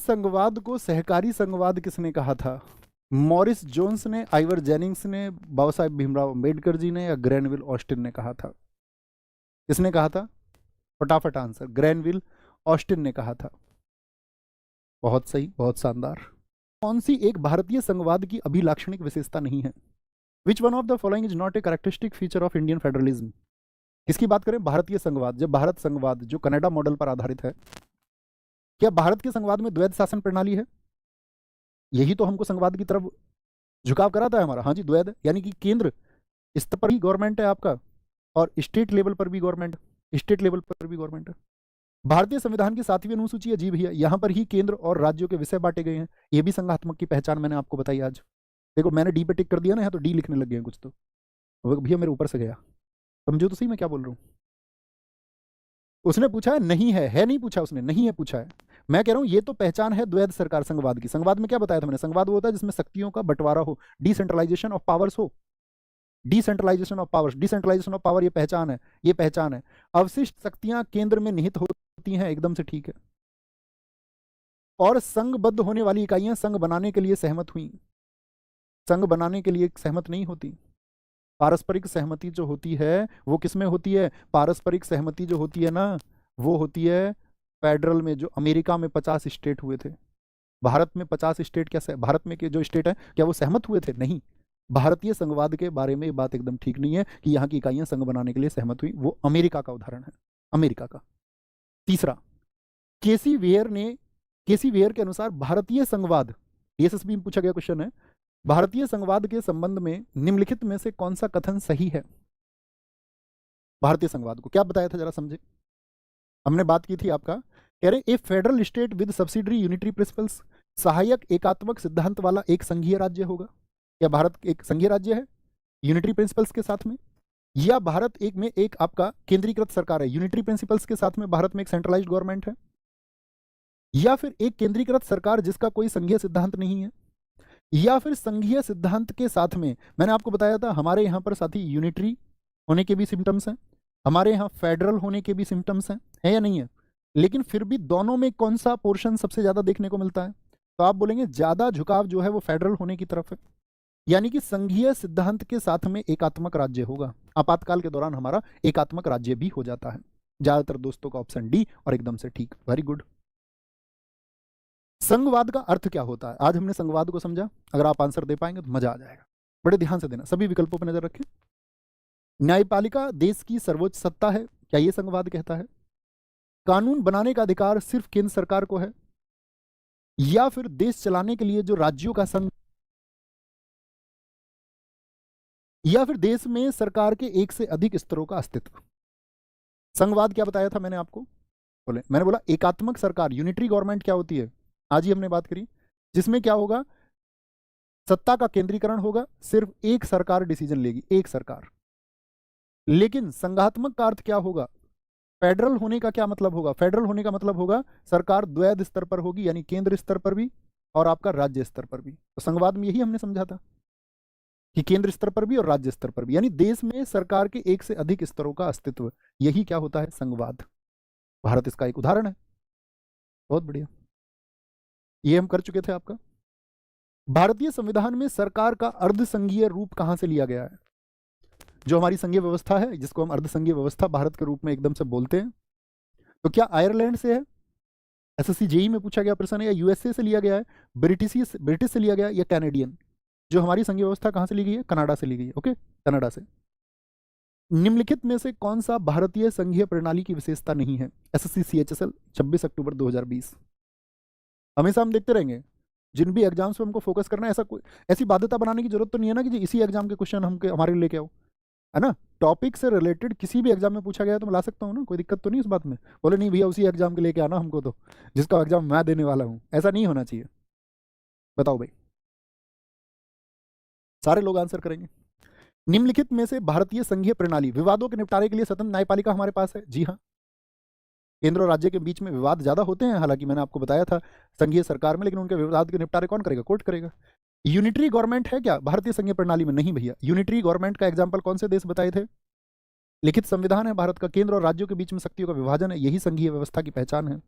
संघवाद को सहकारी संघवाद किसने कहा था? मॉरिस जोन्स ने, आइवर जेनिंग्स ने, बाबा साहेब भीमराव अंबेडकर जी ने, या ग्रैनविल ऑस्टिन ने कहा था? किसने कहा था? फटाफट आंसर। ग्रैनविल ऑस्टिन ने कहा था। बहुत सही, बहुत शानदार। कौन सी एक भारतीय संघवाद की अभिलाक्षणिक विशेषता नहीं है? Which one of the following is not a characteristic feature of Indian federalism? किसकी बात करें? भारतीय संघवाद। जब भारत संघवाद जो कनाडा मॉडल पर आधारित है, क्या भारत के संघवाद में द्वैध शासन प्रणाली है? यही तो हमको संघवाद की तरफ झुकाव कराता है हमारा। हाँ जी, द्वैध, यानी कि केंद्र स्तर पर भी गवर्नमेंट है आपका और स्टेट लेवल पर भी गवर्नमेंट, स्टेट लेवल पर भी गवर्नमेंट है। भारतीय संविधान की 7वीं अनुसूची है जी भैया, यहां पर ही केंद्र और राज्यों के विषय बांटे गए हैं। ये भी संघात्मक की पहचान मैंने आपको बताई आज। देखो मैंने डी पे टिक कर दिया ना, यहाँ तो डी लिखने लग गए हैं कुछ, तो भैया मेरे ऊपर से गया। समझो तो सही मैं क्या बोल रहा हूँ। उसने पूछा है नहीं है नहीं पूछा उसने, नहीं है पूछा है। मैं कह रहा हूं ये तो पहचान है द्वैध सरकार संघवाद की। संघवाद में क्या बताया था मैंने? संघवाद वो होता है जिसमें शक्तियों का बंटवारा हो, डिसेंट्रलाइजेशन ऑफ पावर्स हो, decentralisation of powers, decentralisation of power, ये पहचान है, ये पहचान है। अवशिष्ट शक्तियां केंद्र में निहित होती हैं, एकदम से ठीक है। और संघबद्ध होने वाली इकाइयां संघ बनाने के लिए सहमत हुई, संघ बनाने के लिए सहमत नहीं होती। पारस्परिक सहमति जो होती है वो किसमें होती है? पारस्परिक सहमति जो होती है ना, वो होती है फेडरल में। जो अमेरिका में 50 स्टेट हुए थे, भारत में 50 स्टेट, क्या भारत में के जो स्टेट है क्या वो सहमत हुए थे? नहीं। भारतीय संघवाद के बारे में ये बात एकदम ठीक नहीं है कि यहाँ की इकाइयां संघ बनाने के लिए सहमत हुई। वो अमेरिका का उदाहरण है, अमेरिका का। तीसरा, केसी वेयर के अनुसार भारतीय संघवाद, एसएसबी में पूछा गया क्वेश्चन है, भारतीय संघवाद के संबंध में निम्नलिखित में से कौन सा कथन सही है? भारतीय संघवाद को क्या बताया था जरा समझे। हमने बात की थी आपका, कह रहे a federal state with subsidiary unitary principles, सहायक एकात्मक सिद्धांत वाला एक संघीय राज्य होगा। क्या भारत एक संघीय राज्य है यूनिटरी प्रिंसिपल्स के साथ में? या भारत एक में एक आपका केंद्रीकृत सरकार है, यूनिटरी प्रिंसिपल्स के साथ में भारत में एक सेंट्रलाइज्ड गवर्नमेंट है? या फिर एक केंद्रीकृत सरकार जिसका कोई संघीय सिद्धांत नहीं है? या फिर संघीय सिद्धांत के साथ में, मैंने आपको बताया था हमारे यहां पर साथी यूनिटरी होने के भी सिम्टम्स हैं, हमारे यहाँ फेडरल होने के भी सिम्टम्स हैं, है या नहीं है? लेकिन फिर भी दोनों में कौन सा पोर्शन सबसे ज्यादा देखने को मिलता है? तो आप बोलेंगे ज्यादा झुकाव जो है वो फेडरल होने की तरफ है, यानी कि संघीय सिद्धांत के साथ में एकात्मक राज्य होगा। आपातकाल के दौरान हमारा एकात्मक राज्य भी हो जाता है। ज्यादातर दोस्तों का ऑप्शन डी और एकदम से ठीक, वेरी गुड। संघवाद का अर्थ क्या होता है? आज हमने संघवाद को समझा। अगर आप आंसर दे पाएंगे तो मजा आ जाएगा। बड़े ध्यान से देना, सभी विकल्पों पर नजर रखें। न्यायपालिका देश की सर्वोच्च सत्ता है, क्या यह संघवाद कहता है? कानून बनाने का अधिकार सिर्फ केंद्र सरकार को है? या फिर देश चलाने के लिए जो राज्यों का संघ, या फिर देश में सरकार के एक से अधिक स्तरों का अस्तित्व? संघवाद क्या बताया था मैंने आपको? मैंने बोला एकात्मक सरकार, यूनिटरी गवर्नमेंट क्या होती है, आज ही हमने बात करी, जिसमें क्या होगा, सत्ता का केंद्रीकरण होगा, सिर्फ एक सरकार डिसीजन लेगी, एक सरकार। लेकिन संघात्मक का अर्थ क्या होगा? फेडरल होने का क्या मतलब होगा? फेडरल होने का मतलब होगा सरकार द्वैध स्तर पर होगी, यानी केंद्र स्तर पर भी और आपका राज्य स्तर पर भी। तो संघवाद में यही हमने समझा था कि केंद्र स्तर पर भी और राज्य स्तर पर भी, यानी देश में सरकार के एक से अधिक स्तरों का अस्तित्व, यही क्या होता है? संघवाद। भारत इसका एक उदाहरण है। बहुत बढ़िया, ये हम कर चुके थे आपका। भारतीय संविधान में सरकार का अर्धसंघीय रूप कहां से लिया गया है? जो हमारी संघीय व्यवस्था है, जिसको हम अर्धसंघीय व्यवस्था भारत के रूप में एकदम से बोलते हैं, तो क्या आयरलैंड से है? एसएससी जेई में पूछा गया प्रश्न है। या यूएसए से लिया गया है, ब्रिटिश से लिया गया, या कैनेडियन? जो हमारी संघीय व्यवस्था कहां से ली गई है? कनाडा से ली गई है। ओके, कनाडा से। निम्नलिखित में से कौन सा भारतीय संघीय प्रणाली की विशेषता नहीं है? एसएससी सीएचएसएल 26 अक्टूबर 2020। हमेशा हम देखते रहेंगे, जिन भी एग्जाम्स पे हमको फोकस करना है, ऐसा कोई ऐसी बाध्यता बनाने की जरूरत तो नहीं है ना कि इसी एग्जाम के क्वेश्चन हम हमारे लेके आओ, है ना? टॉपिक से रिलेटेड किसी भी एग्जाम में पूछा गया है तो मैं ला सकता हूँ ना, कोई दिक्कत तो नहीं इस बात में। बोले नहीं भैया उसी एग्जाम के लेके आना हमको, तो जिसका एग्जाम मैं देने वाला हूँ, ऐसा नहीं होना चाहिए। बताओ भाई, सारे लोग आंसर करेंगे। निम्नलिखित में से भारतीय संघीय प्रणाली, विवादों के निपटारे के लिए स्वतंत्र न्यायपालिका हमारे पास है। जी हाँ, केंद्र और राज्य के बीच में विवाद ज्यादा होते हैं, हालांकि मैंने आपको बताया था संघीय सरकार में, लेकिन उनके विवाद के निपटारे कौन करेगा? कोर्ट करेगा। यूनिटरी गवर्नमेंट है क्या भारतीय संघीय प्रणाली में? नहीं भैया। यूनिटरी गवर्नमेंट का एग्जांपल कौन से देश बताए थे? लिखित संविधान है भारत का, केंद्र और राज्यों के बीच में शक्तियों का विभाजन है, यही संघीय व्यवस्था की पहचान है।